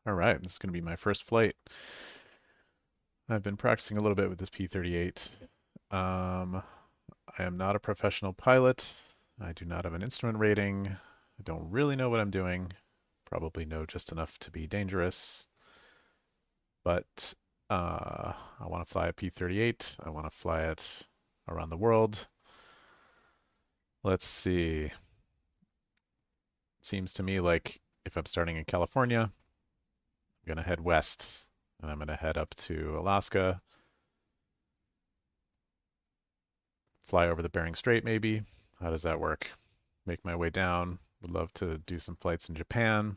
All right, this is going to be my first flight. I've been practicing a little bit with this P-38. I am not a professional pilot. I do not have an instrument rating. I don't really know what I'm doing. Probably know just enough to be dangerous. But I want to fly a P-38. I want to fly it around the world. Let's see. It seems to me like if I'm starting in California, I'm going to head west and I'm going to head up to Alaska, fly over the Bering Strait maybe. How does that work? Make my way down. Would love to do some flights in Japan.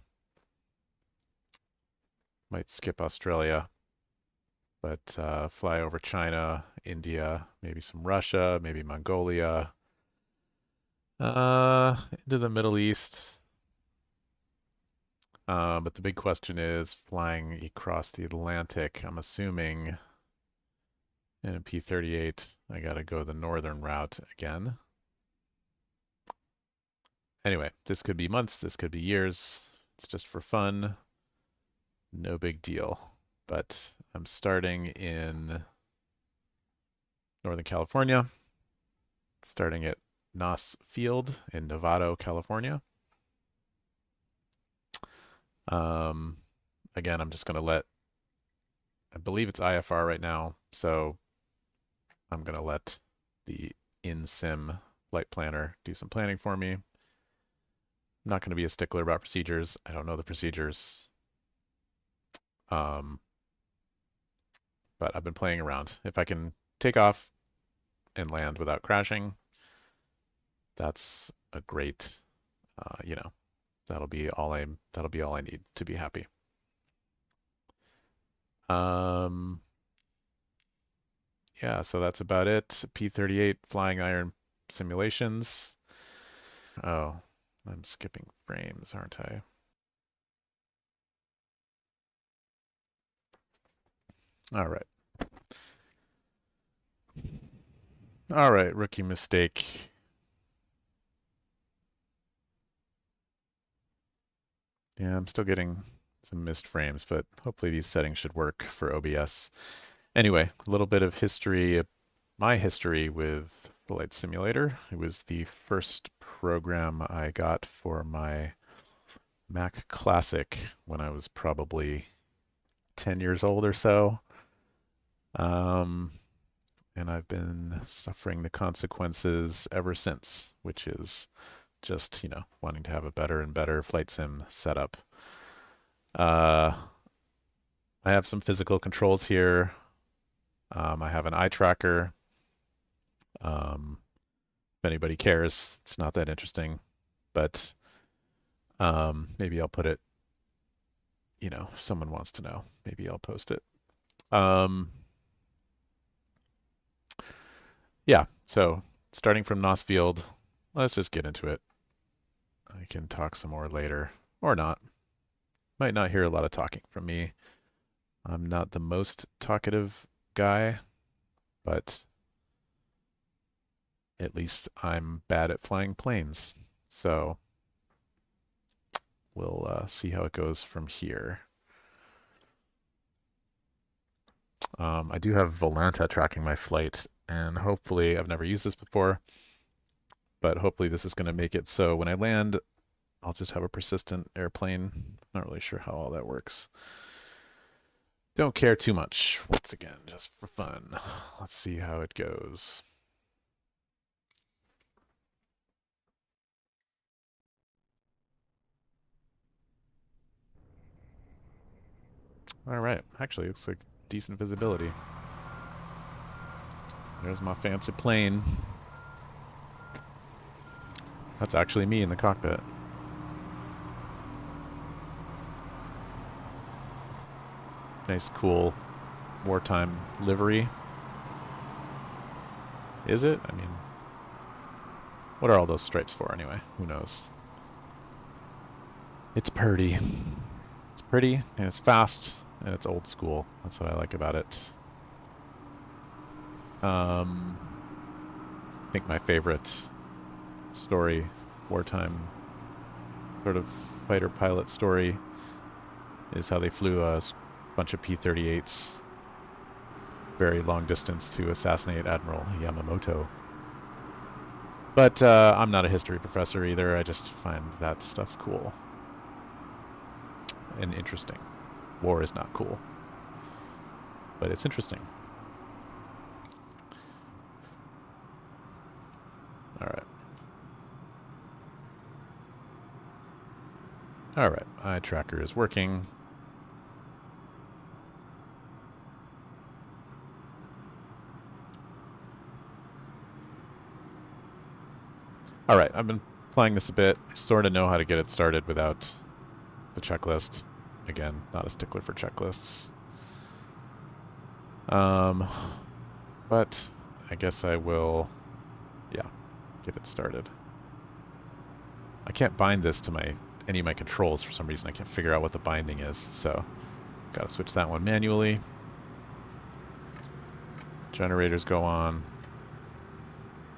Might skip Australia, but fly over China, India, maybe some Russia, maybe Mongolia, into the Middle East. But the big question is flying across the Atlantic. I'm assuming in a P-38, I got to go the northern route again. Anyway, this could be months, this could be years. It's just for fun. No big deal. But I'm starting in Northern California, starting at Gnoss Field in Novato, California. Again, I'm just going to I believe it's IFR right now, so I'm going to let the in-sim flight planner do some planning for me. I'm not going to be a stickler about procedures. I don't know the procedures. But I've been playing around. If I can take off and land without crashing, that's a great, you know, that'll be all I need to be happy. Um, yeah, so that's about it. P-38 flying iron simulations. Oh, I'm skipping frames, aren't I? All right. All right, rookie mistake. Yeah, I'm still getting some missed frames, but hopefully these settings should work for OBS. Anyway, a little bit of history, my history with Flight Simulator. It was the first program I got for my Mac Classic when I was probably 10 years old or so. Um, and I've been suffering the consequences ever since, which is just, wanting to have a better and better flight sim setup. Uh, I have some physical controls here. I have an eye tracker. Um, if anybody cares, it's not that interesting, but maybe I'll put it, if someone wants to know, maybe I'll post it. Yeah, so starting from Nosfield, let's just get into it. I can talk some more later, or not. Might not hear a lot of talking from me. I'm not the most talkative guy, but at least I'm bad at flying planes. So we'll see how it goes from here. I do have Volanta tracking my flight, and hopefully, I've never used this before, but hopefully this is going to make it so when I land, I'll just have a persistent airplane. Not really sure how all that works. Don't care too much. Once again, just for fun. Let's see how it goes. All right. Actually, looks like decent visibility. There's my fancy plane. That's actually me in the cockpit. Nice, cool wartime livery. Is it? I mean, what are all those stripes for anyway? Who knows? It's pretty. It's pretty, and it's fast, and it's old school. That's what I like about it. I think my favorite story, wartime sort of fighter pilot story, is how they flew a bunch of P-38s very long distance to assassinate Admiral Yamamoto. But I'm not a history professor either. I just find that stuff cool and interesting. War is not cool, but it's interesting. All right. All right, eye tracker is working. All right, I've been playing this a bit. I sort of know how to get it started without the checklist. Again, not a stickler for checklists. But I guess I will, yeah, get it started. I can't bind this to any of my controls for some reason. I can't figure out what the binding is, so gotta switch that one manually. Generators go on.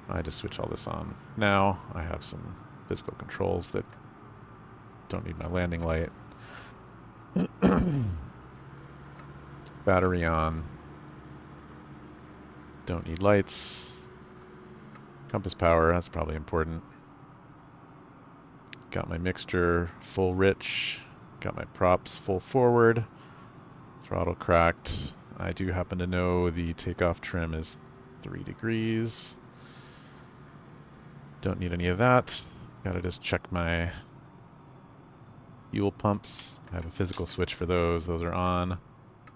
I just switch all this on. Now I have some physical controls that don't need my landing light. Battery on. Don't need lights. Compass power, that's probably important. Got my mixture full rich. Got my props full forward. Throttle cracked. I do happen to know the takeoff trim is 3 degrees. Don't need any of that. Gotta just check my fuel pumps. I have a physical switch for those. Those are on.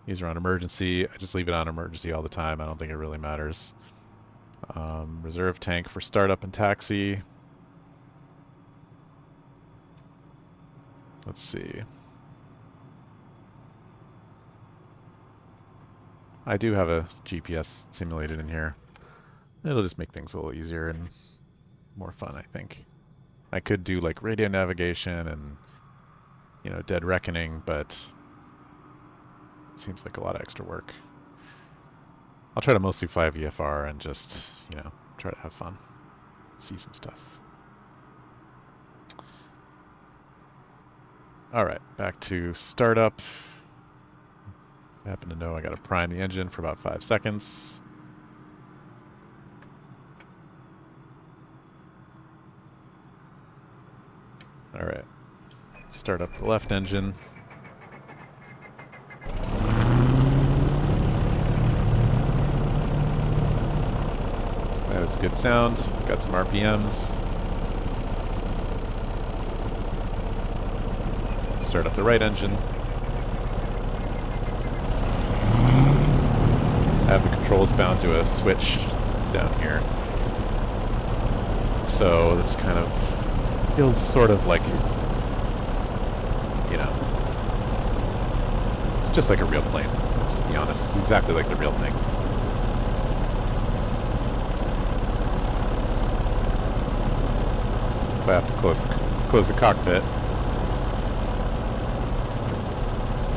These are on emergency. I just leave it on emergency all the time. I don't think it really matters. Reserve tank for startup and taxi. Let's see. I do have a GPS simulated in here. It'll just make things a little easier and more fun, I think. I could do like radio navigation and, you know, dead reckoning, but it seems like a lot of extra work. I'll try to mostly fly VFR and just, you know, try to have fun. See some stuff. Alright, back to startup. I happen to know I gotta prime the engine for about 5 seconds. Alright. Start up the left engine. That was a good sound. Got some RPMs. Start up the right engine. I have the controls bound to a switch down here. So it's kind of feels sort of like, you know, it's just like a real plane, to be honest. It's exactly like the real thing. I have to close the cockpit.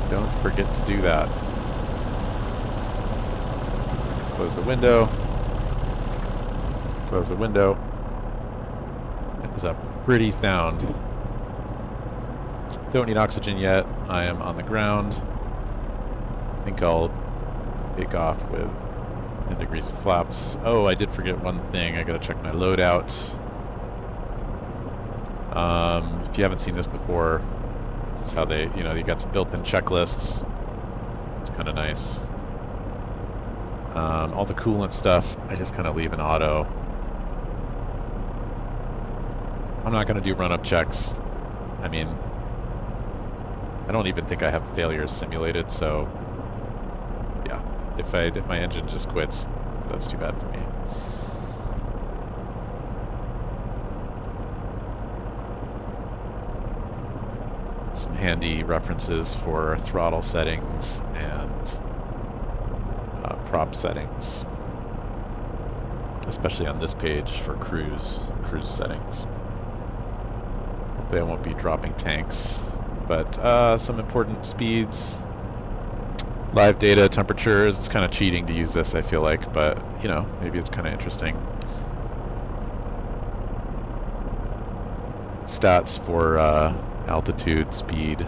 Don't forget to do that. Close the window. Close the window. It is a pretty sound. Don't need oxygen yet. I am on the ground. I think I'll take off with 10 degrees of flaps. Oh, I did forget one thing. I gotta check my loadout. If you haven't seen this before, this is how they, you know, you got some built-in checklists. It's kind of nice. All the coolant stuff, I just kind of leave in auto. I'm not going to do run-up checks. I mean, I don't even think I have failures simulated, so yeah. If my engine just quits, that's too bad for me. Some handy references for throttle settings and prop settings, especially on this page for cruise settings. Hopefully I won't be dropping tanks, but some important speeds, live data, temperatures. It's kind of cheating to use this, I feel like, but you know, maybe it's kind of interesting. Stats for altitude, speed,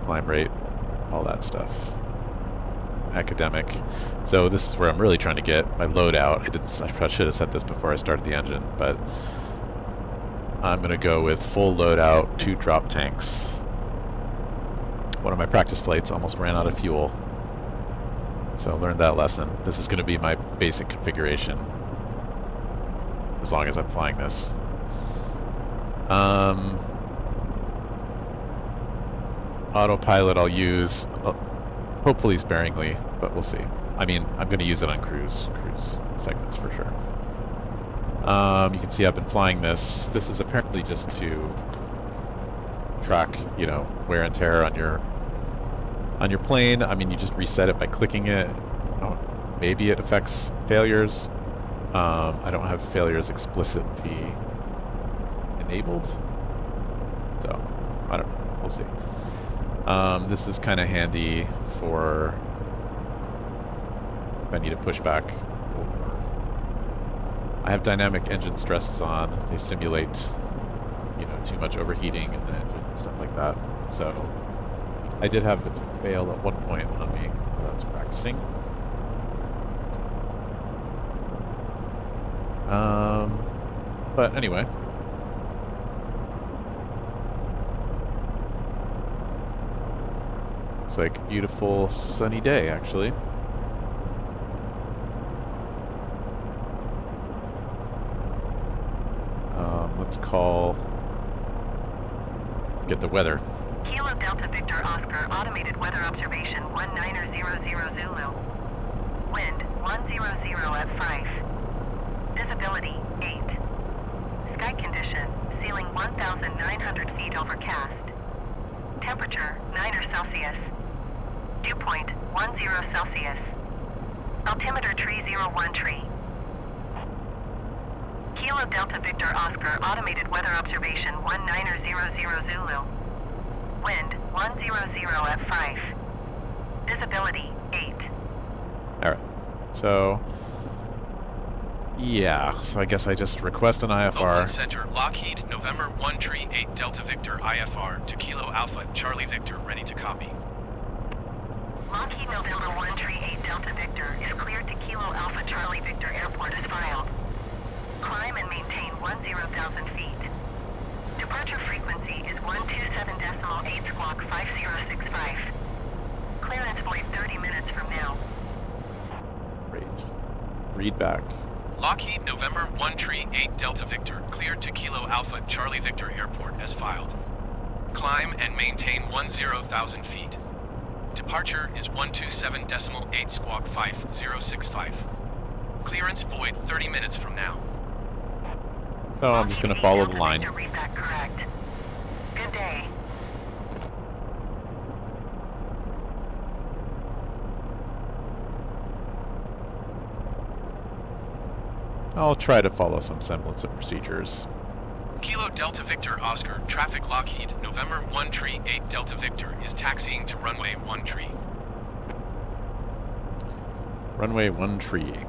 climb rate. all that stuff. Academic. So this is where I'm really trying to get my loadout. I should have said this before I started the engine, but I'm going to go with full loadout, 2 drop tanks. One of my practice flights almost ran out of fuel, so I learned that lesson. This is going to be my basic configuration as long as I'm flying this. Autopilot I'll use hopefully sparingly, but we'll see. I mean, I'm going to use it on cruise segments for sure. You can see I've been flying this. This is apparently just to track, you know, wear and tear on your plane. I mean, you just reset it by clicking it. Maybe it affects failures. I don't have failures explicitly enabled, so I don't know. We'll see. This is kind of handy for if I need a pushback. I have dynamic engine stresses on. They simulate, you know, too much overheating in the engine and stuff like that. So I did have it fail at one point on me when I was practicing. But anyway. Looks like a beautiful sunny day, actually. Let's get the weather. Kilo Delta Victor Oscar, automated weather observation 1900 Zulu. Wind 100 at 5. Visibility 8. Sky condition, ceiling 1,900 feet overcast. Temperature 9 Celsius. Dew point 10 Celsius. Altimeter 301 Kilo Delta Victor Oscar, automated weather observation 1900 Zulu. Wind 100 at 5. Visibility 8. Alright. So yeah, so I guess I just request an IFR. Oakland Center, Lockheed, November 138 Delta Victor IFR to Kilo Alpha Charlie Victor, ready to copy. Lockheed November 138 Delta Victor is cleared to Kilo Alpha Charlie Victor Airport as filed. Climb and maintain 10,000 feet. Departure frequency is 127.8 squawk 5065. Clearance void 30 minutes from now. Great. Read back. Lockheed November 138 Delta Victor, cleared to Kilo Alpha Charlie Victor Airport as filed. Climb and maintain 10,000 feet. Departure is 127.8 squawk 5065. Clearance void 30 minutes from now. Oh, I'm just going to follow the line. Read back correct. Good day. I'll try to follow some semblance of procedures. Kilo Delta Victor Oscar, traffic Lockheed, November 138 Delta Victor is taxiing to runway 13. Runway 13.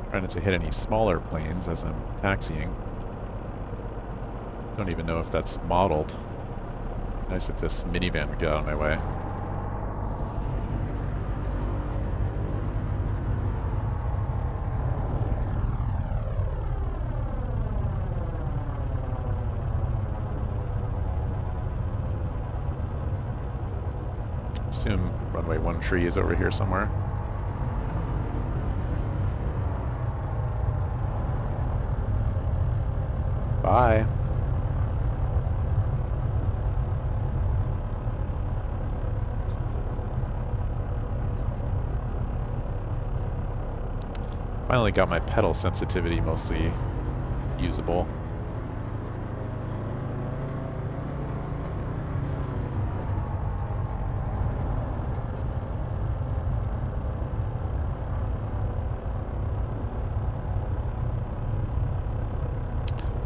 Trying not to hit any smaller planes as I'm taxiing. Don't even know if that's modeled. Nice if this minivan would get out of my way. Assume runway 13 is over here somewhere. Bye. Finally got my pedal sensitivity mostly usable.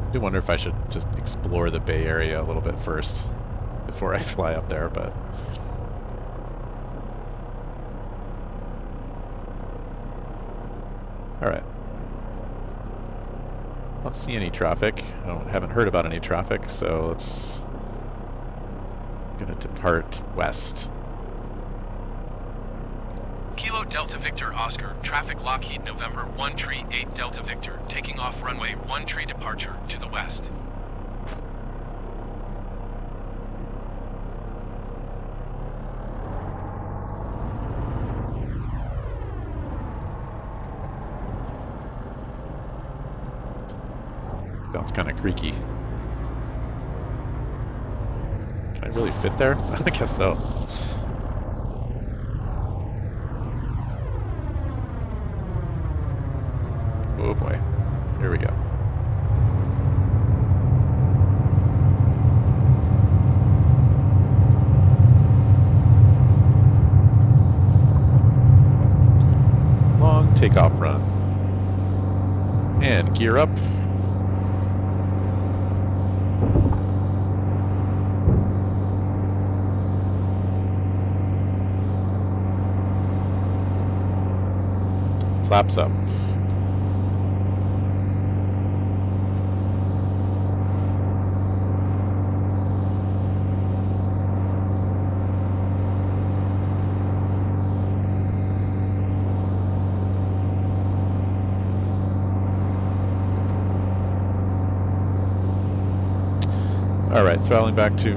I do wonder if I should just explore the Bay Area a little bit first. before I fly up there, but... Alright. I don't see any traffic. Haven't heard about any traffic, so let's... gonna depart west. Kilo Delta Victor Oscar, traffic Lockheed November 1 Tree 8 Delta Victor, taking off runway 1 Tree departure to the west. Sounds kind of creaky. Can I really fit there? I guess so. Oh boy. Here we go. Long takeoff run. And gear up. Flaps up. All right, throttling back to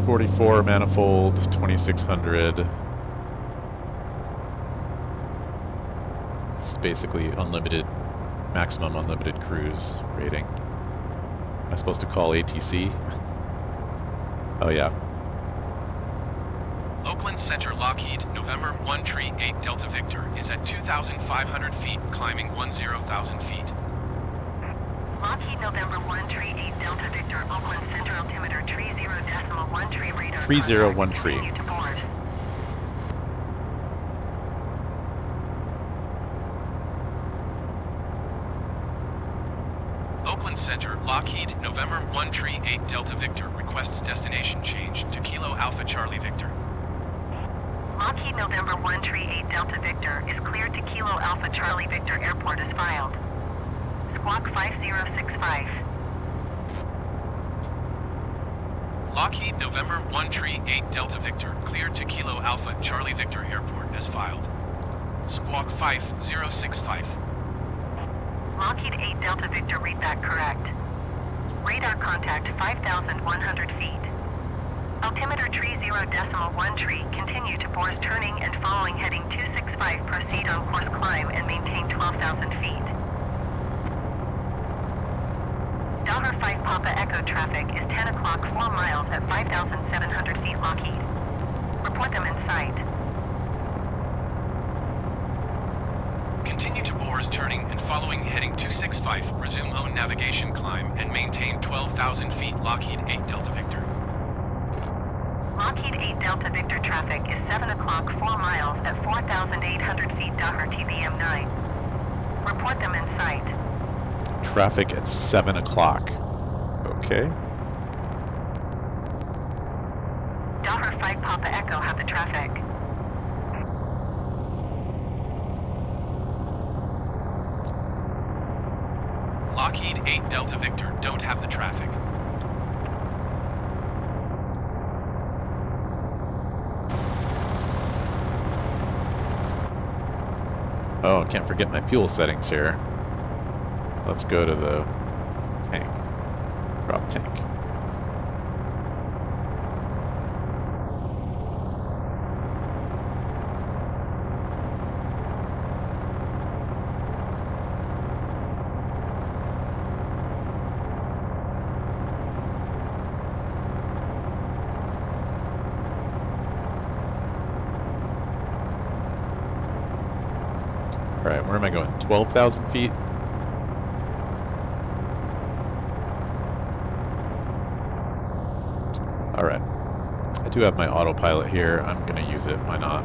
44 manifold 2600. This is basically unlimited, maximum unlimited cruise rating. Am I supposed to call ATC? Oh yeah. Oakland Center Lockheed November 1 Tree 8 Delta Victor is at 2,500 feet, climbing 10,000 feet. Lockheed November 1 Tree 8 Delta Victor, Oakland Center altimeter 30.1 tree radar. 301 tree. Continue to board. Oakland Center Lockheed November 1 Tree 8 Delta Victor requests destination change to Kilo Alpha Charlie Victor. Lockheed November 1 Tree 8 Delta Victor is cleared to Kilo Alpha Charlie Victor Airport as filed. Squawk 5065. Lockheed November 1 Tree 8 Delta Victor cleared to Kilo Alpha Charlie Victor Airport as filed. Squawk 5065. Lockheed 8 Delta Victor, read that correct. Radar contact 5,100 feet. Altimeter tree 0.1 tree, continue to Boers turning and following heading 265, proceed on course climb and maintain 12,000 feet. Dollar 5 Papa Echo traffic is 10 o'clock 4 miles at 5,700 feet Lockheed. Report them in sight. Continue to Boers turning and following heading 265, resume own navigation climb and maintain 12,000 feet Lockheed 8 Delta Victor. Lockheed 8 Delta Victor traffic is 7 o'clock 4 miles at 4,800 feet RTW 9. Report them in sight. Traffic at 7 o'clock. Okay. Dollar 5 Papa Echo have the traffic. Lockheed 8 Delta Victor don't have the traffic. Oh, can't forget my fuel settings here. Let's go to the tank. Drop tank. All right, where am I going? 12,000 feet? All right. I do have my autopilot here. I'm going to use it. Why not?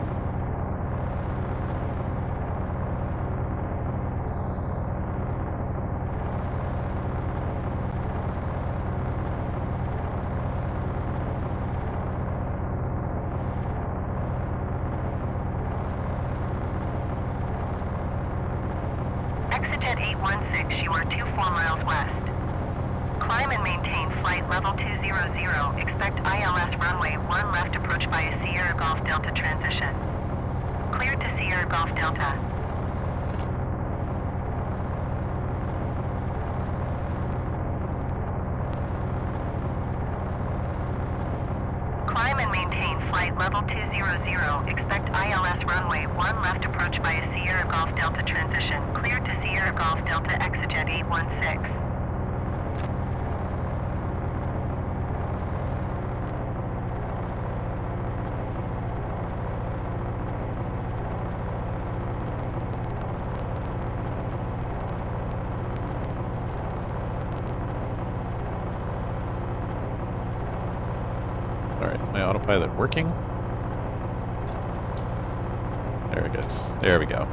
ExitJet 816, you are 24 miles west. Climb and maintain flight level 200. Expect ILS runway 1 left approach by a Sierra Golf Delta transition. Cleared to Sierra Golf Delta. Climb and maintain flight level 200. Expect ILS runway 1 left approach by a Sierra Golf Delta transition. Cleared to Sierra Golf Delta ExitJet 816. All right, is my autopilot working? There it goes. There we go.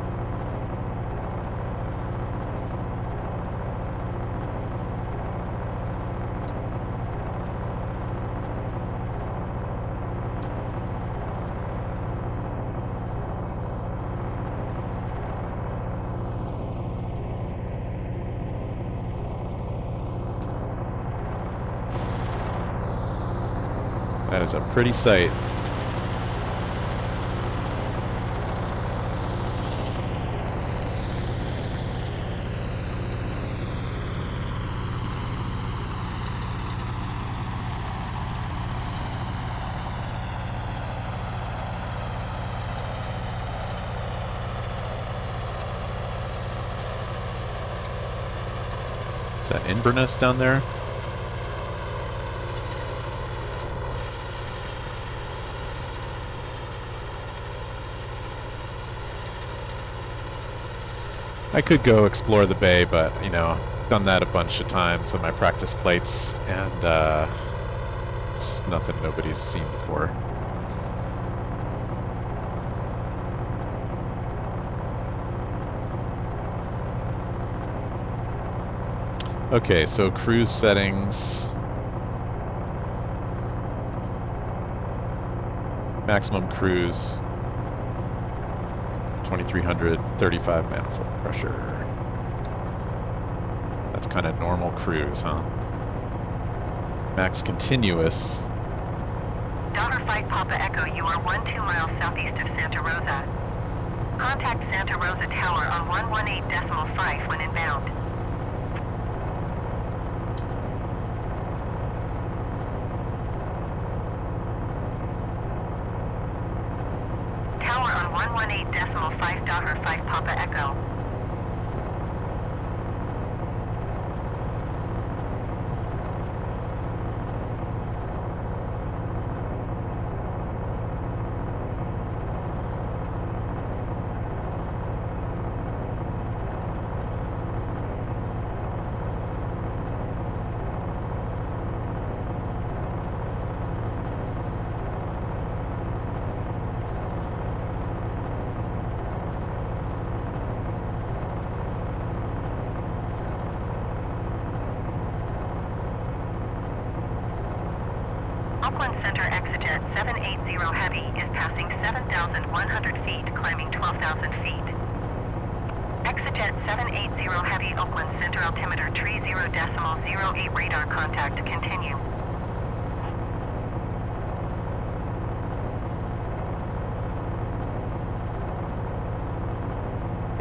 That is a pretty sight. Is that Inverness down there? I could go explore the bay, but, you know, done that a bunch of times on my practice flights, and it's nothing nobody's seen before. Okay, so cruise settings. Maximum cruise. 2300, 35 manifold pressure. That's kind of normal cruise, huh? Max continuous. Dollar 5 Papa Echo, you are 12 miles southeast of Santa Rosa. Contact Santa Rosa Tower on 118.5 when inbound. Tower on 118.5 Dollar 5 Papa Echo. Auckland Center ExitJet 780 Heavy is passing 7,100 feet, climbing 12,000 feet. ExitJet 780 Heavy, Auckland Center altimeter 30.08 radar contact, continue.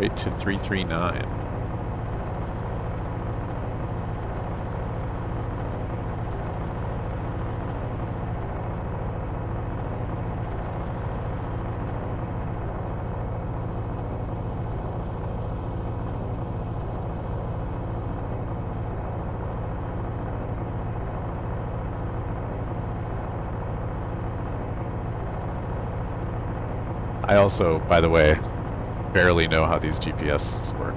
Right to 339. I also, by the way, barely know how these GPSs work.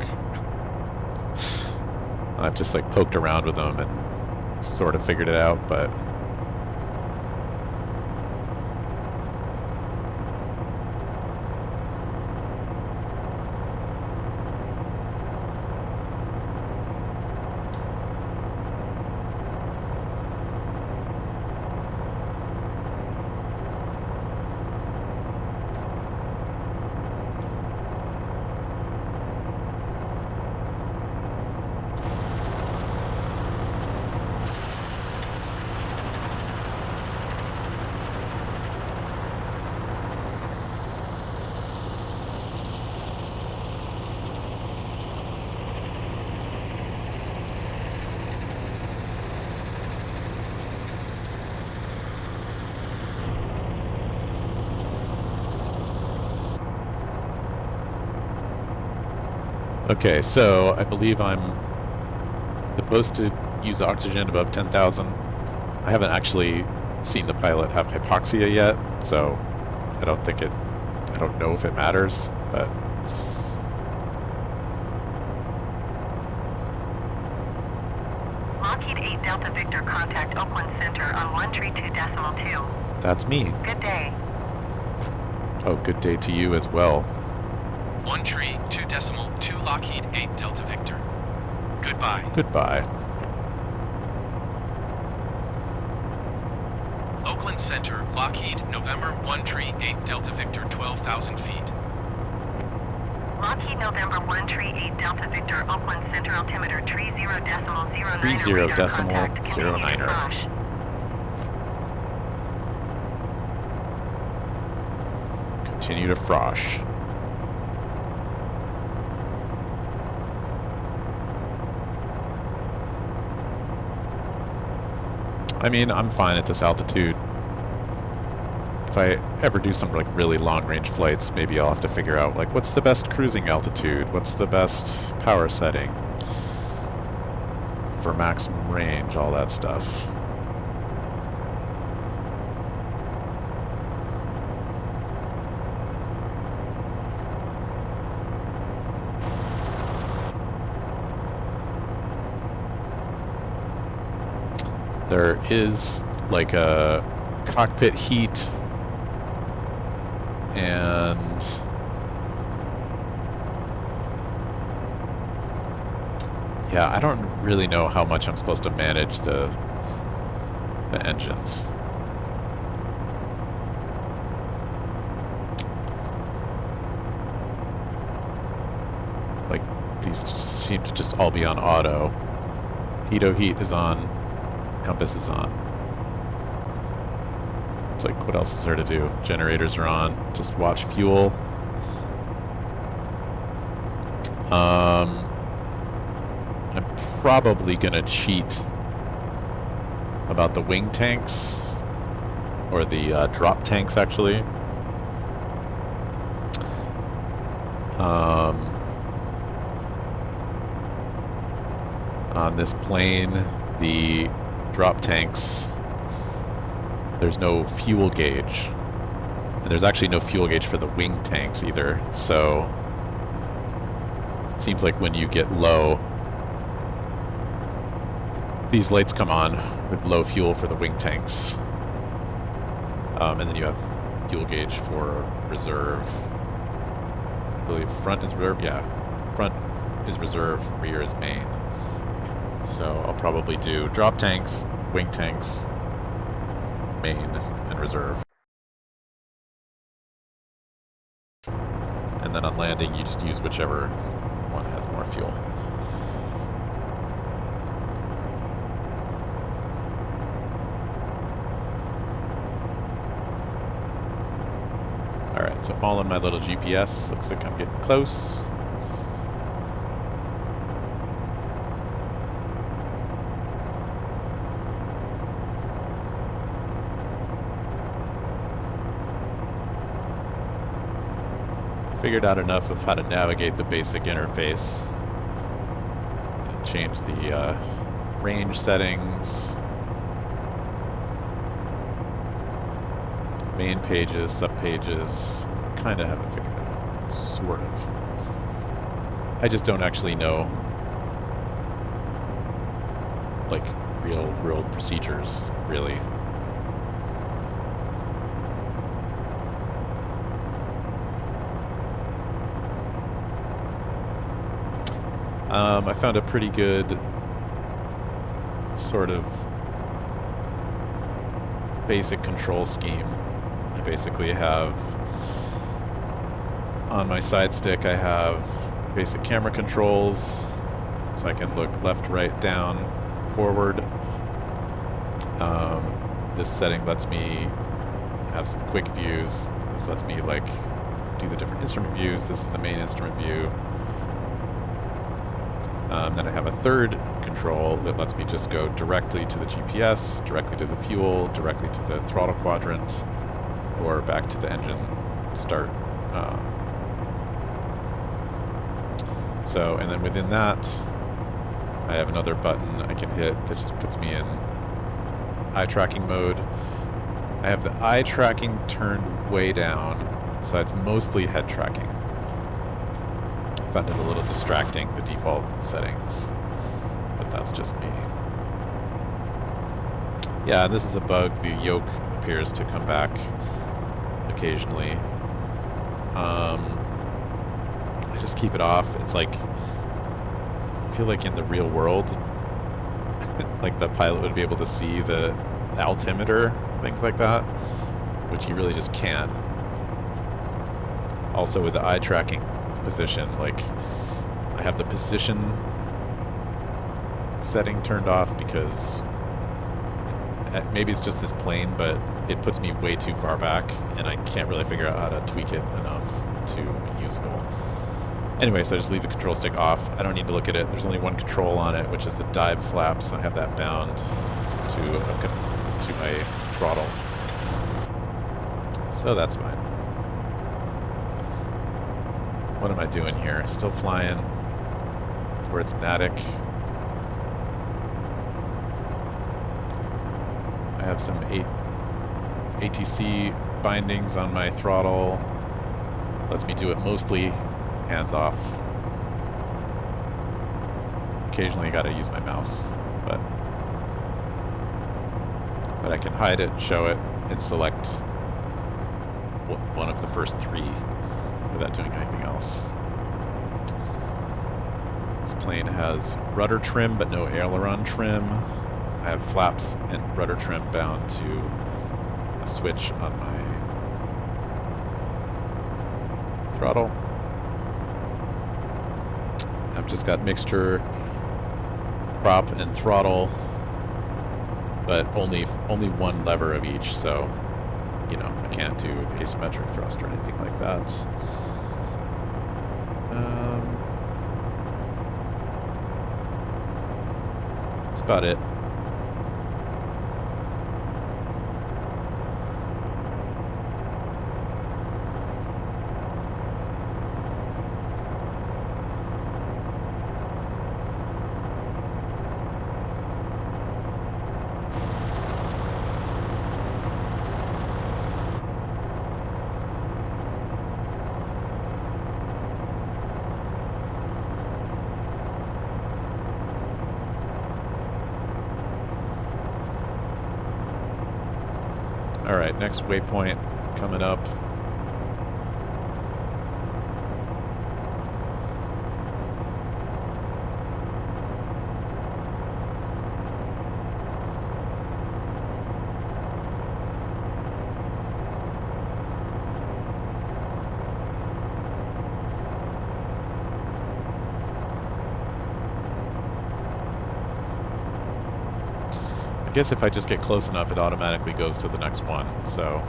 I've just like poked around with them and sort of figured it out, but Okay, so I believe I'm supposed to use oxygen above 10,000. I haven't actually seen the pilot have hypoxia yet, so I don't know if it matters, but Lockheed 8 Delta Victor, contact Oakland Center on 132.2. that's me. Good day. Oh, good day to you as well. 132.2 Lockheed 8 Delta Victor. Goodbye. Goodbye. Oakland Center, Lockheed, November 138 Delta Victor, 12,000 feet. Lockheed November 138 Delta Victor, Oakland Center, altimeter 30.09. 30.09. Continue to frosh. I mean, I'm fine at this altitude. If I ever do some like really long-range flights, maybe I'll have to figure out like what's the best cruising altitude, what's the best power setting for maximum range, all that stuff. There is like a cockpit heat and yeah, I don't really know how much I'm supposed to manage the engines. Like these seem to just all be on auto. Pitot heat is on. Compass is on. It's like, what else is there to do? Generators are on. Just watch fuel. I'm probably gonna cheat about the wing tanks, or the drop tanks actually. On this plane, the drop tanks, there's no fuel gauge, and there's actually no fuel gauge for the wing tanks either, so it seems like when you get low, these lights come on with low fuel for the wing tanks, and then you have fuel gauge for reserve. I believe front is reserve, yeah, front is reserve, rear is main. So I'll probably do drop tanks, wing tanks, main, and reserve. And then on landing, you just use whichever one has more fuel. Alright, so following my little GPS, looks like I'm getting close. Figured out enough of how to navigate the basic interface and change the range settings, main pages, sub-pages. Kind of haven't figured it out, sort of. I just don't actually know like real world procedures, really. I found a pretty good sort of basic control scheme. I basically have on my side stick, I have basic camera controls, so I can look left, right, down, forward. This setting lets me have some quick views. This lets me like do the different instrument views. This is the main instrument view. Then I have a third control that lets me just go directly to the GPS, directly to the fuel, directly to the throttle quadrant, or back to the engine start. So, and then within that, I have another button I can hit that just puts me in eye tracking mode. I have the eye tracking turned way down, so it's mostly head tracking. I found it a little distracting, the default settings, but that's just me. Yeah, and this is a bug. The yoke appears to come back occasionally. I just keep it off. It's like, I feel like in the real world, like the pilot would be able to see the altimeter, things like that, which you really just can't. Also with the eye tracking position, like I have the position setting turned off because maybe it's just this plane, but it puts me way too far back and I can't really figure out how to tweak it enough to be usable. Anyway, so I just leave the control stick off. I don't need to look at it. There's only one control on it, which is the dive flaps. I have that bound to my throttle. So that's fine. What am I doing here? Still flying towards Natick. I have some ATC bindings on my throttle. Lets me do it mostly hands off. Occasionally I gotta use my mouse, but I can hide it, show it, and select one of the first three without doing anything else. This plane has rudder trim but no aileron trim. I have flaps and rudder trim bound to a switch on my throttle. I've just got mixture, prop, and throttle, but only one lever of each, so you know, I can't do asymmetric thrust or anything like that. That's about it. Alright, next waypoint coming up. I guess if I just get close enough, it automatically goes to the next one, so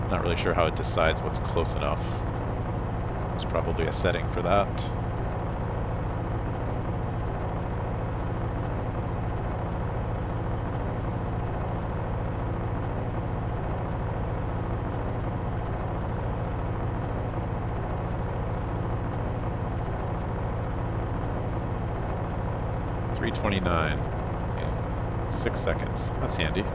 not really sure how it decides what's close enough. There's probably a setting for that. .329 in 6 seconds. That's handy.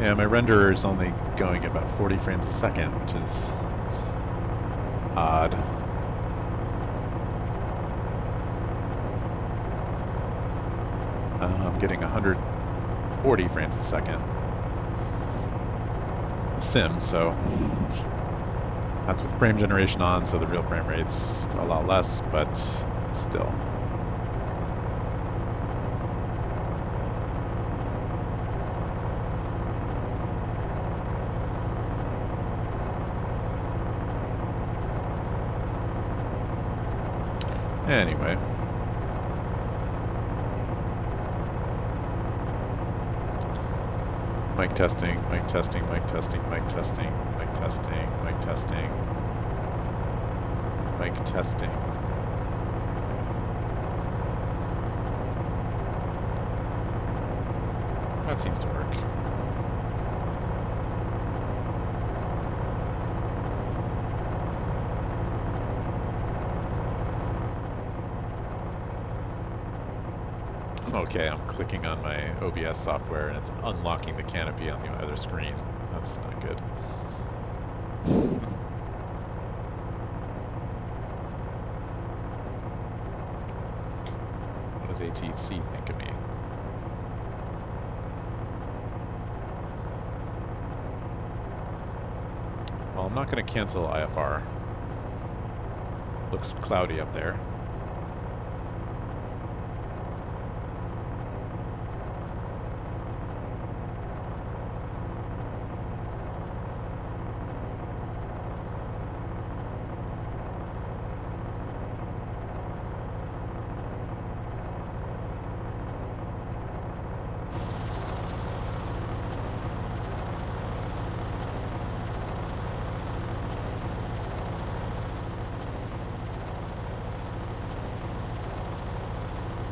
Yeah, my renderer is only going at about 40 frames a second, which is odd. I'm getting 140 frames a second. Sim, so that's with frame generation on, so the real frame rate's a lot less, but still. Anyway. Mic testing, mic testing, mic testing, mic testing, mic testing, mic testing, mic testing. That seems to work. Okay, I'm clicking on my OBS software and it's unlocking the canopy on the other screen. That's not good. What does ATC think of me? Well, I'm not going to cancel IFR. Looks cloudy up there.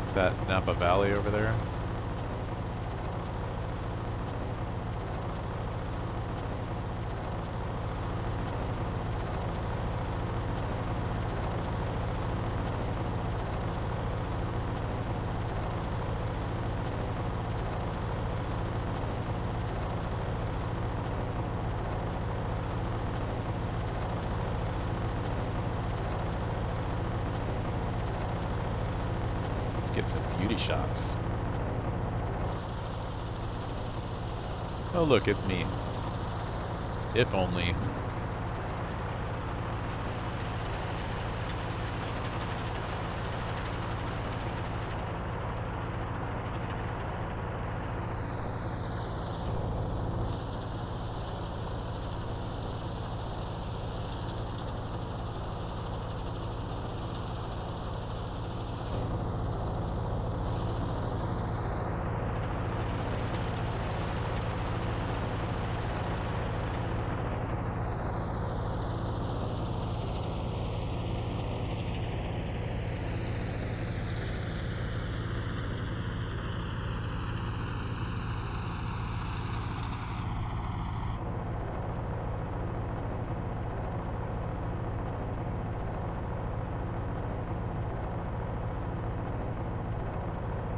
Is that Napa Valley over there? Get some beauty shots. Oh look, it's me. If only.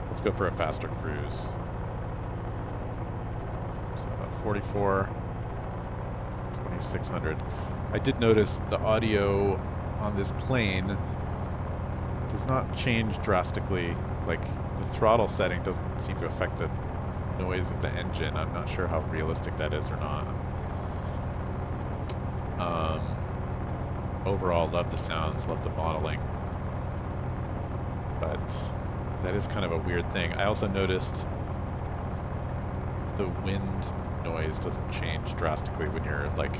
Let's go for a faster cruise. So about 44, 2600. I did notice the audio on this plane does not change drastically. Like, the throttle setting doesn't seem to affect the noise of the engine. I'm not sure how realistic that is or not. Overall, love the sounds, love the modeling. But that is kind of a weird thing. I also noticed the wind noise doesn't change drastically when you're like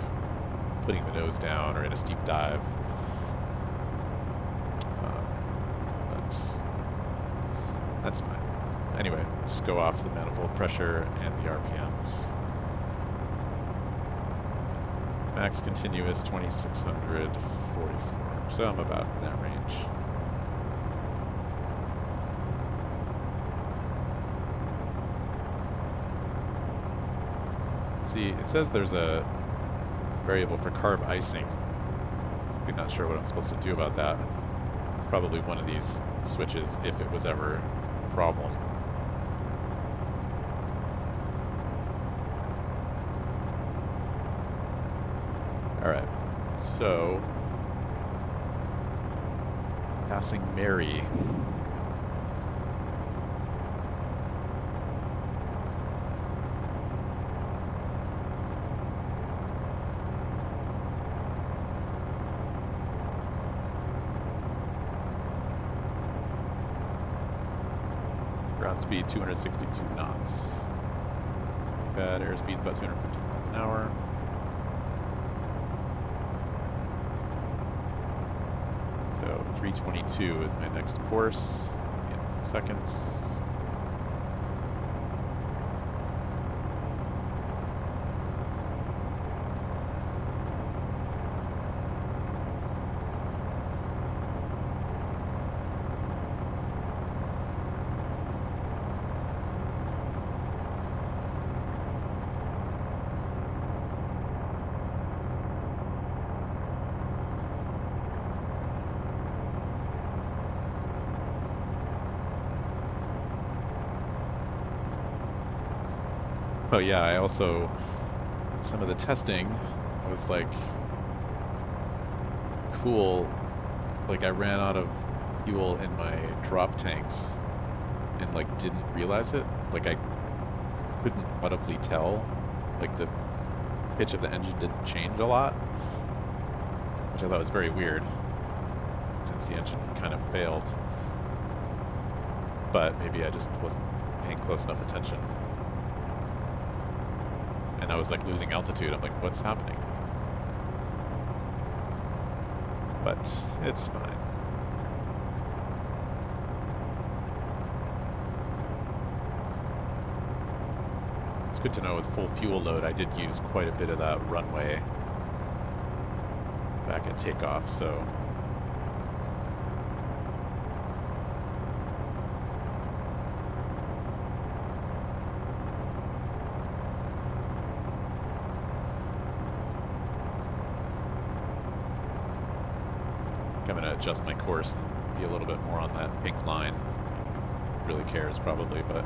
putting the nose down or in a steep dive. But that's fine. Anyway, just go off the manifold pressure and the RPMs. Max continuous 2644. So I'm about in that range. See, it says there's a variable for carb icing. I'm not sure what I'm supposed to do about that. It's probably one of these switches if it was ever a problem. Alright, so passing Mary. speed 262 knots. Bad airspeed's about 250 miles an hour. So 322 is my next course in a few seconds. Oh yeah, I also, in some of the testing, I was like, cool, like I ran out of fuel in my drop tanks and like didn't realize it. Like I couldn't audibly tell, like the pitch of the engine didn't change a lot, which I thought was very weird since the engine had kind of failed. But maybe I just wasn't paying close enough attention. And I was like losing altitude. I'm like, what's happening? But it's fine. It's good to know with full fuel load, I did use quite a bit of that runway back at takeoff, so I'm going to adjust my course and be a little bit more on that pink line. Really cares probably, but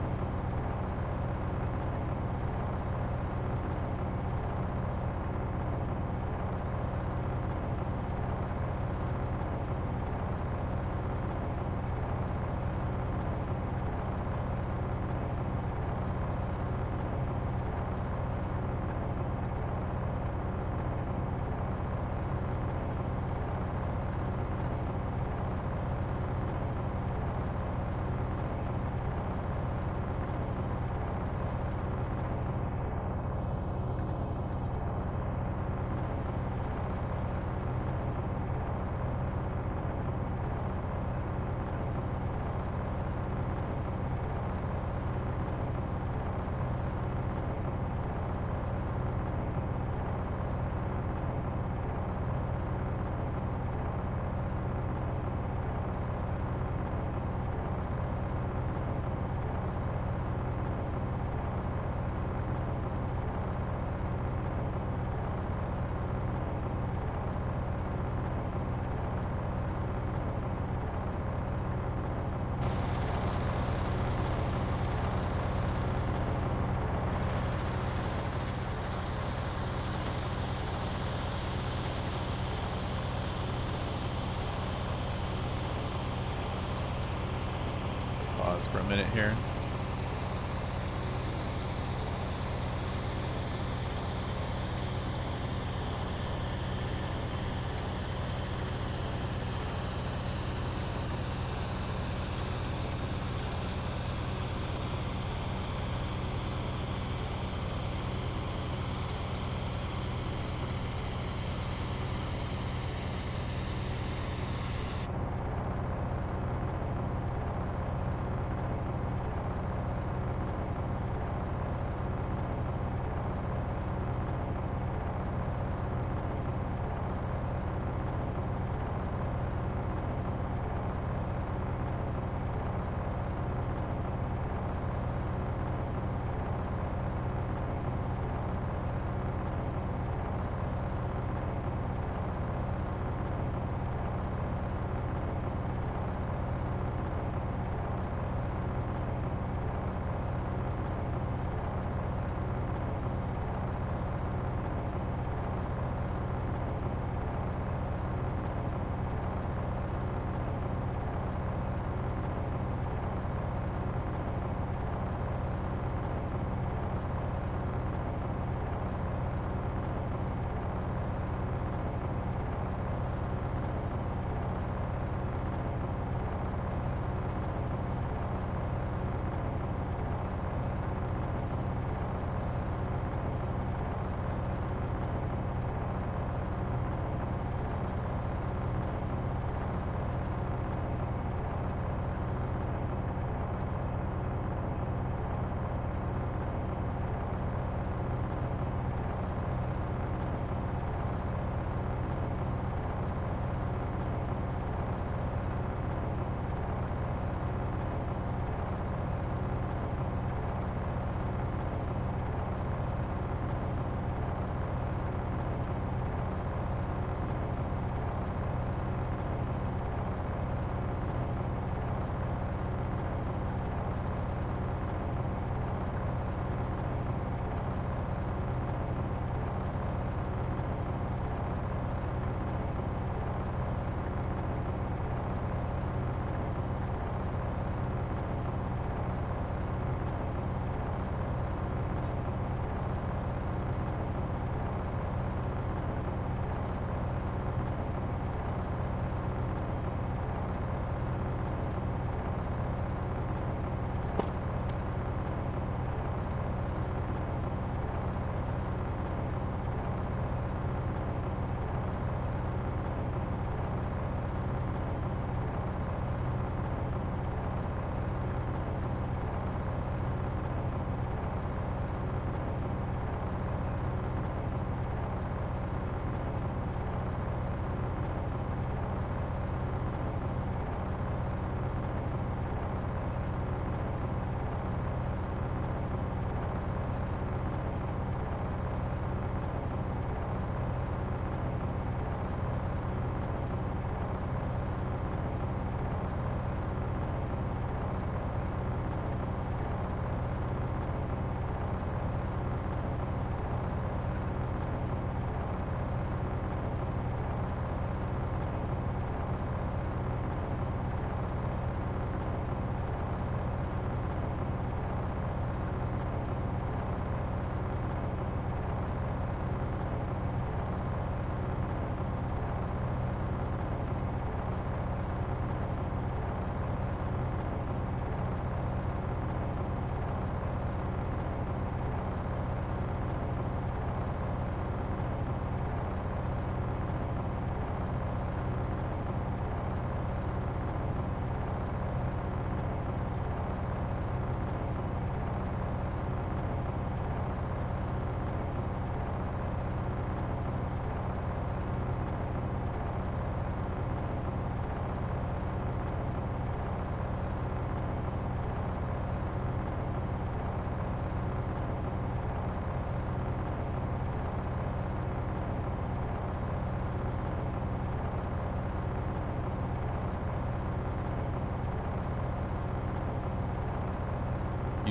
pause for a minute here.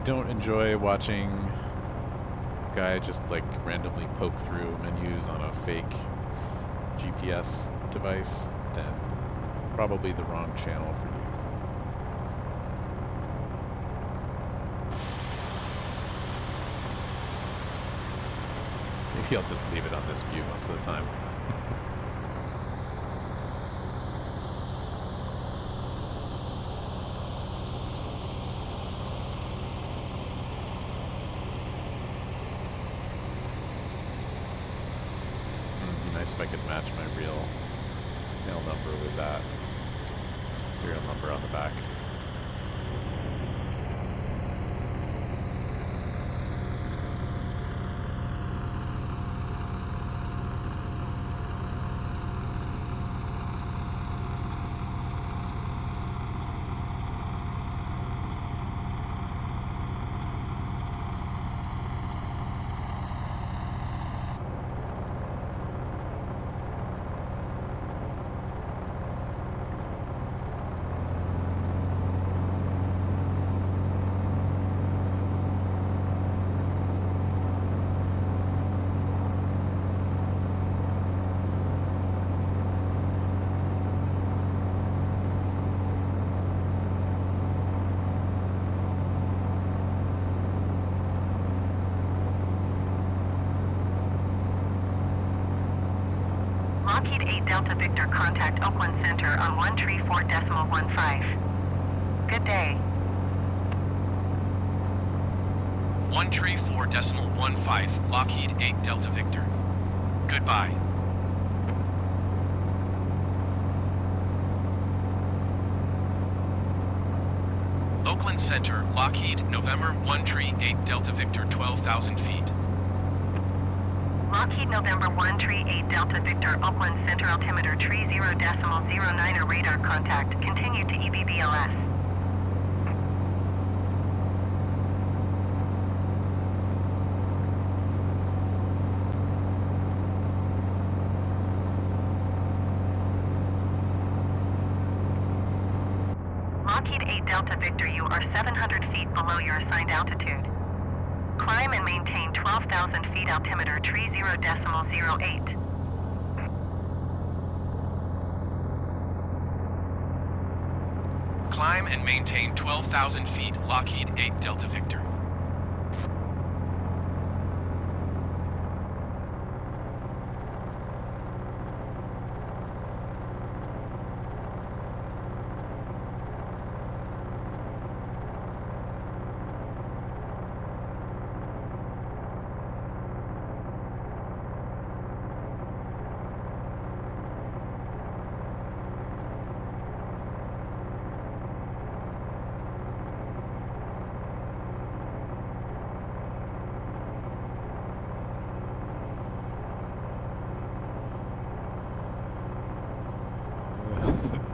don't enjoy watching a guy just like randomly poke through menus on a fake GPS device, then probably the wrong channel for you. Maybe I'll just leave it on this view most of the time. It'd be nice if I could match my real tail number with that serial number on the back. Lockheed 8 Delta Victor, contact Oakland Center on 134.15. Good day. 134.15, Lockheed 8 Delta Victor. Goodbye. Oakland Center, Lockheed, November 138 Delta Victor, 12,000 feet. Lockheed November 138 Delta Victor, Oakland Center, altimeter 30.09, radar contact. Continue to EBBLS. Lockheed 8 Delta Victor, you are 700 feet below your assigned altitude. Climb and maintain 12,000 feet, altimeter 30.08. Climb and maintain 12,000 feet, Lockheed 8 Delta Victor.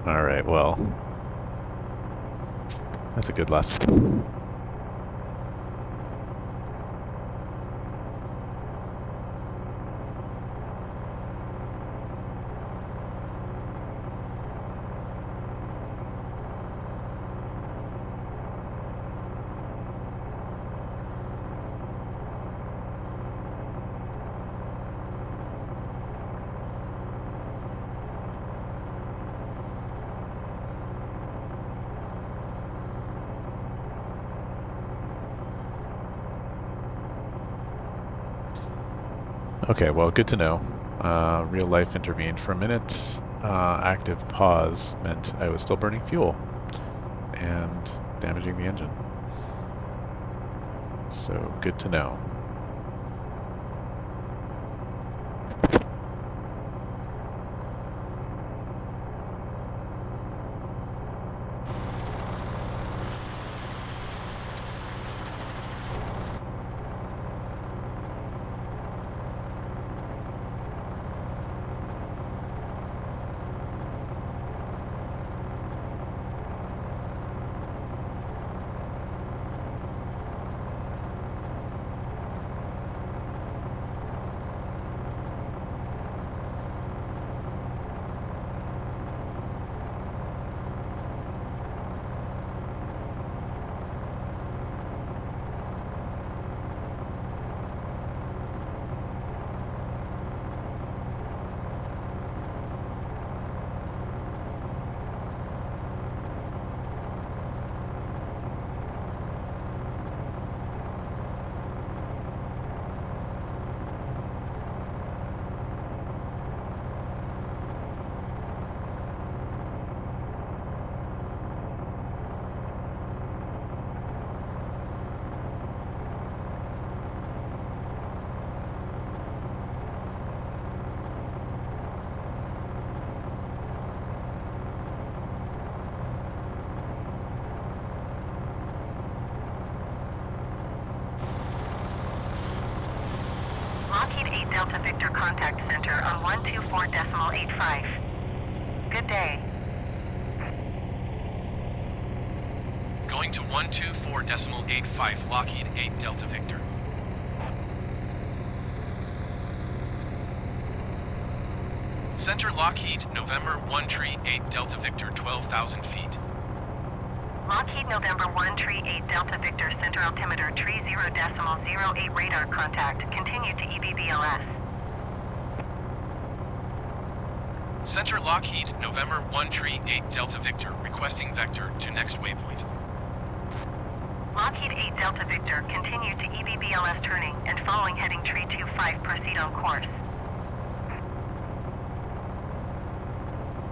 All right, well, that's a good lesson. Okay, well, good to know. Real life intervened for a minute. Active pause meant I was still burning fuel and damaging the engine. So, good to know. contact center on 124.85. Good day. Going to 124.85 Lockheed 8 Delta Victor. Center Lockheed, November 1 Tree 8 Delta Victor 12,000 feet. Lockheed November 1 Tree 8 Delta Victor center altimeter tree 0.08 radar contact. Continue to EBBLS. Center Lockheed, November 1 Tree 8 Delta Victor requesting vector to next waypoint. Lockheed 8 Delta Victor continue to EBBLS turning and following heading tree 25 proceed on course.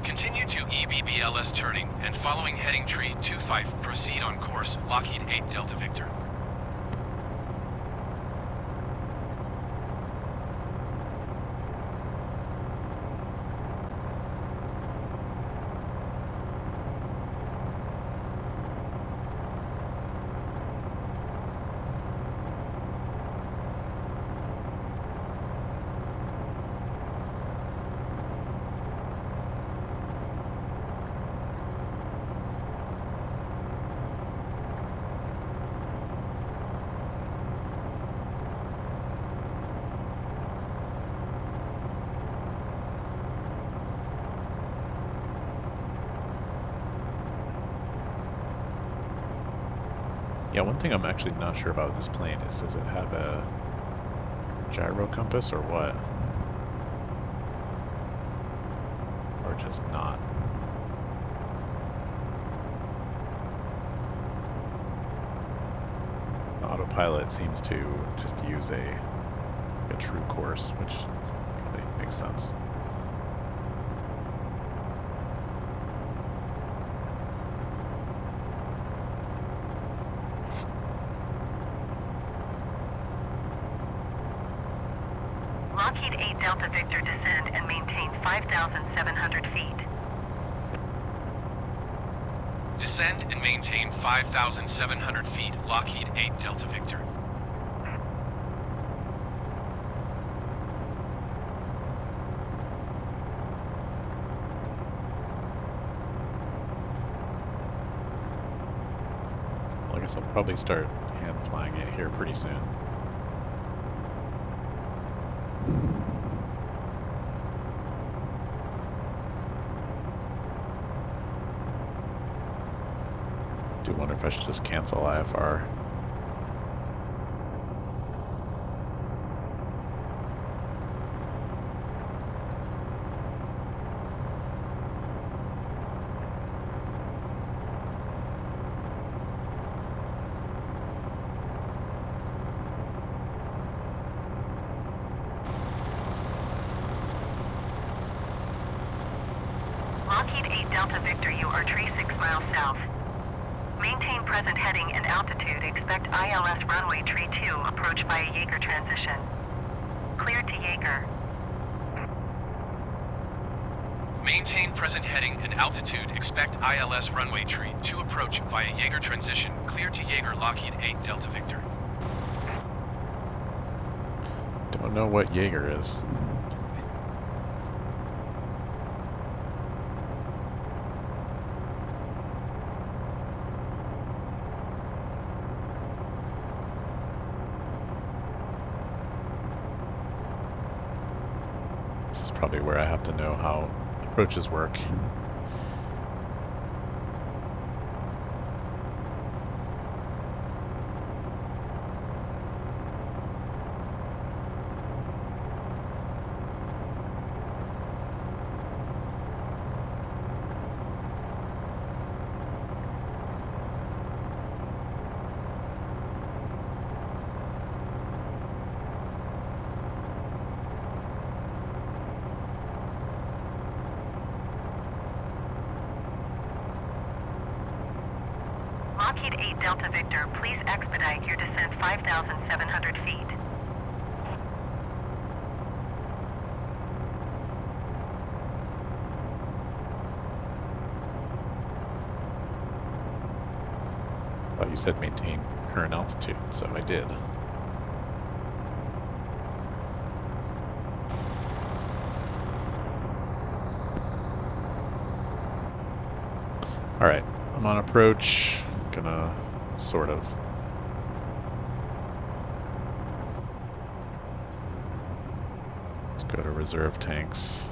Continue to EBBLS turning and following heading tree 25 proceed on course Lockheed 8 Delta Victor. Yeah, one thing I'm actually not sure about this plane is, does it have a gyro compass or what? Or just not? The autopilot seems to just use a true course, which probably makes sense. Lockheed 8 Delta Victor descend and maintain 5,700 feet. Descend and maintain 5,700 feet Lockheed 8 Delta Victor. Well, I guess I'll probably start hand flying it here pretty soon. Do wonder if I should just cancel IFR. Lockheed 8 Delta Victor, you are tree 6 miles south. Maintain present heading and altitude. Expect ILS runway tree 2 approach via Jaeger transition. Clear to Jaeger. Maintain present heading and altitude. Expect ILS runway tree 2 approach via Jaeger transition. Clear to Jaeger Lockheed 8 Delta Victor. Don't know what Jaeger is. This is probably where I have to know how approaches work. Lockheed 8 Delta Victor, please expedite your descent 5,700 feet. Thought you said maintain current altitude, so I did. All right, I'm on approach. Gonna sort of. Let's go to reserve tanks.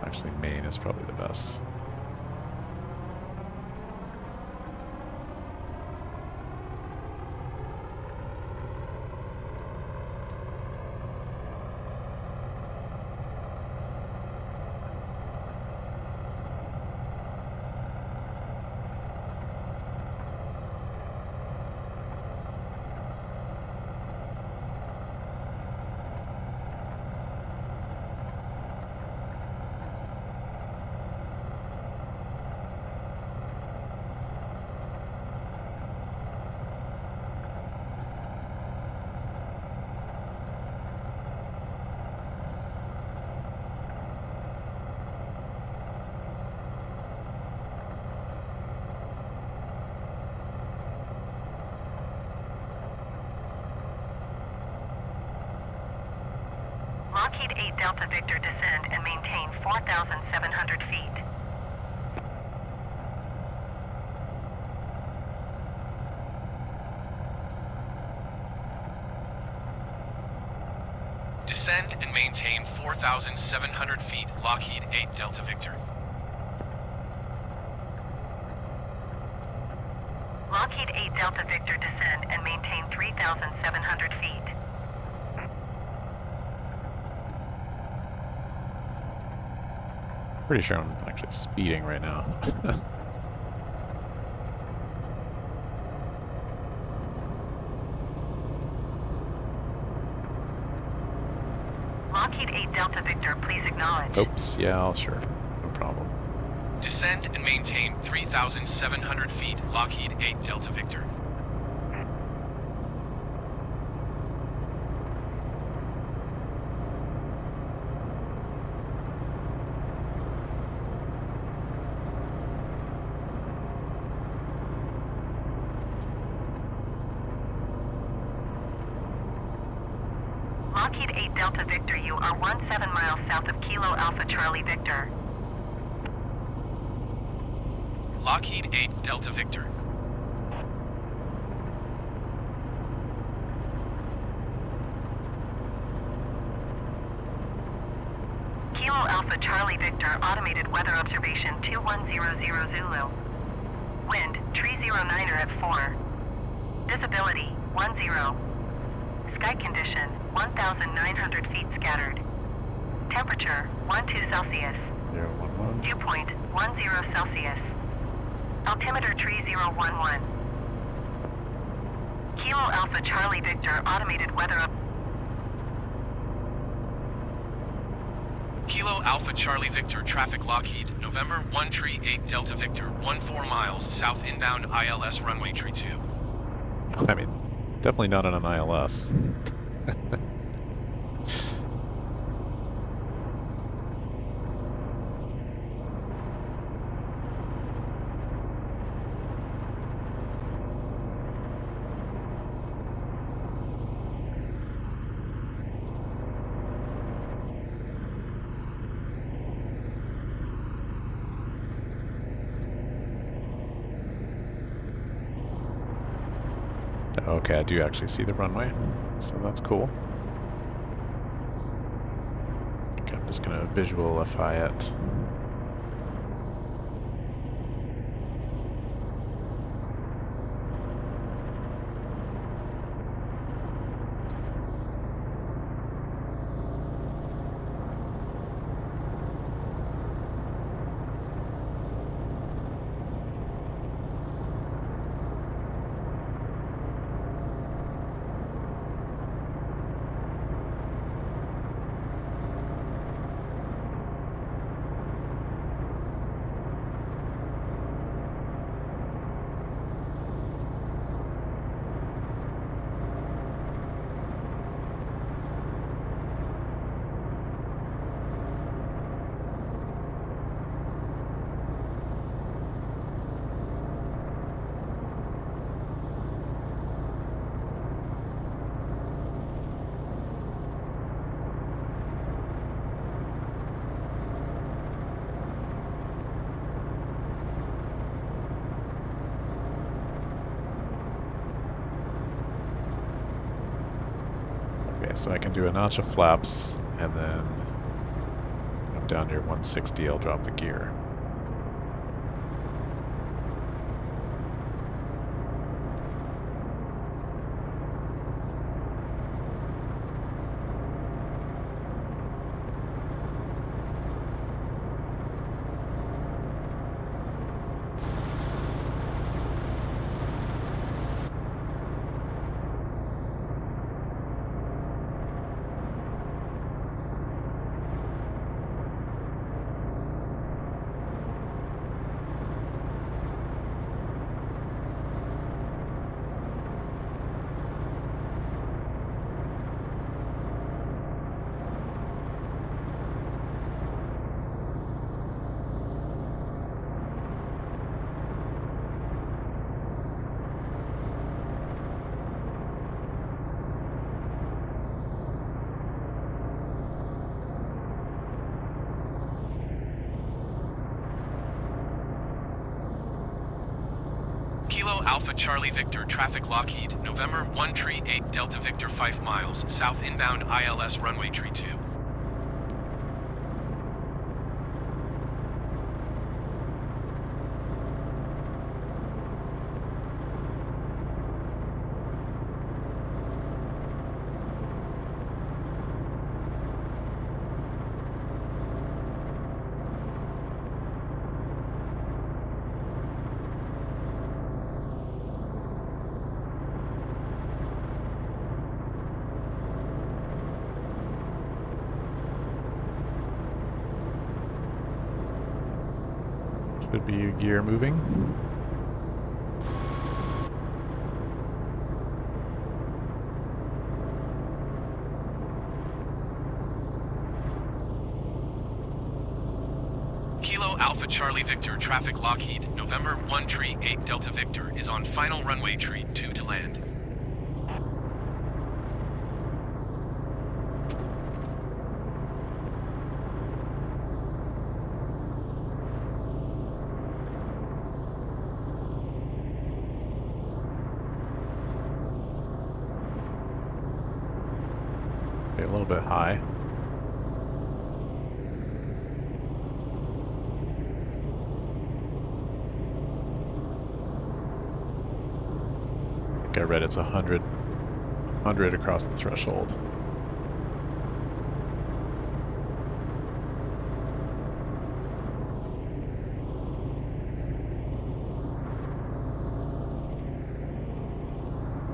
Actually, main is probably the best. Lockheed 8 Delta Victor, descend and maintain 4,700 feet. Descend and maintain 4,700 feet, Lockheed 8 Delta Victor. Lockheed 8 Delta Victor, descend and maintain 3,700 feet. Pretty sure I'm actually speeding right now. Lockheed 8 Delta Victor, please acknowledge. Oops, yeah, sure. No problem. Descend and maintain 3,700 feet, Lockheed 8 Delta Victor. Lockheed 8 Delta Victor, you are 17 miles south of Kilo Alpha Charlie Victor. Lockheed 8 Delta Victor. Kilo Alpha Charlie Victor, automated weather observation 2100 Zulu. Wind, tree 09er at 4. Visibility, 10. Sky condition, 1,900 feet scattered. Temperature, 12 Celsius. 011. Dew point, 10 Celsius. Altimeter tree 011. Kilo Alpha Charlie Victor, automated weather up. Kilo Alpha Charlie Victor, traffic Lockheed, November 1 Tree 8 Delta Victor, 14 miles south inbound ILS runway tree 2. I mean, definitely not on an ILS. Okay, I do actually see the runway, so that's cool. Okay, I'm just gonna visualify it. So I can do a notch of flaps, and then when I'm down near 160, I'll drop the gear. Kilo Alpha Charlie Victor traffic Lockheed, November 1 Tree 8 Delta Victor 5 miles, south inbound ILS runway tree 2. Should be gear moving. Kilo Alpha Charlie Victor traffic Lockheed, November 1 Tree 8 Delta Victor is on final runway tree 2 to land. Okay, a little bit high. I read it's 100 across the threshold.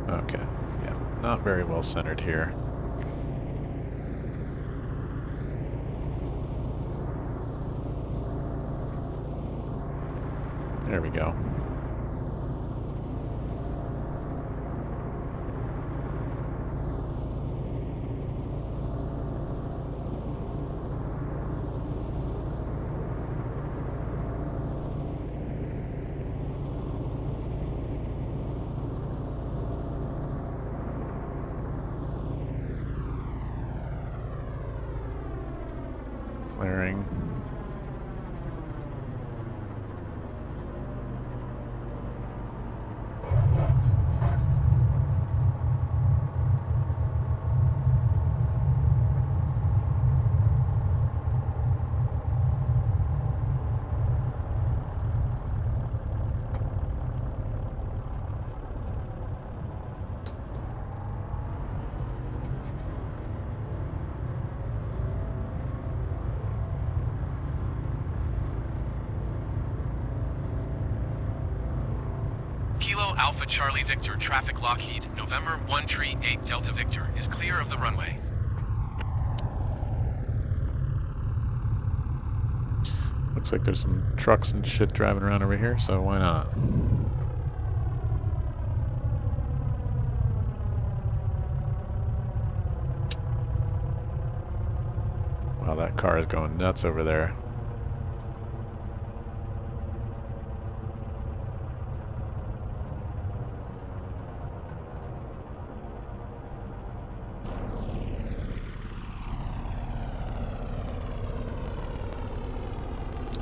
Okay, yeah, not very well centered here. There we go. Flaring. Kilo Alpha Charlie Victor traffic Lockheed, November 1 Tree 8 Delta Victor is clear of the runway. Looks like there's some trucks and shit driving around over here, so why not? Wow, that car is going nuts over there.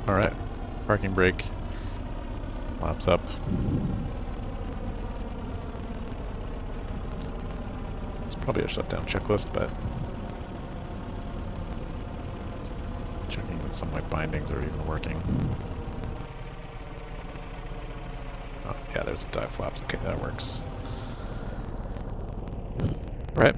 Alright, parking brake. Laps up. probably a shutdown checklist, but checking that some of my bindings are even working. Oh, yeah, there's the dive flaps. Okay, that works. All right.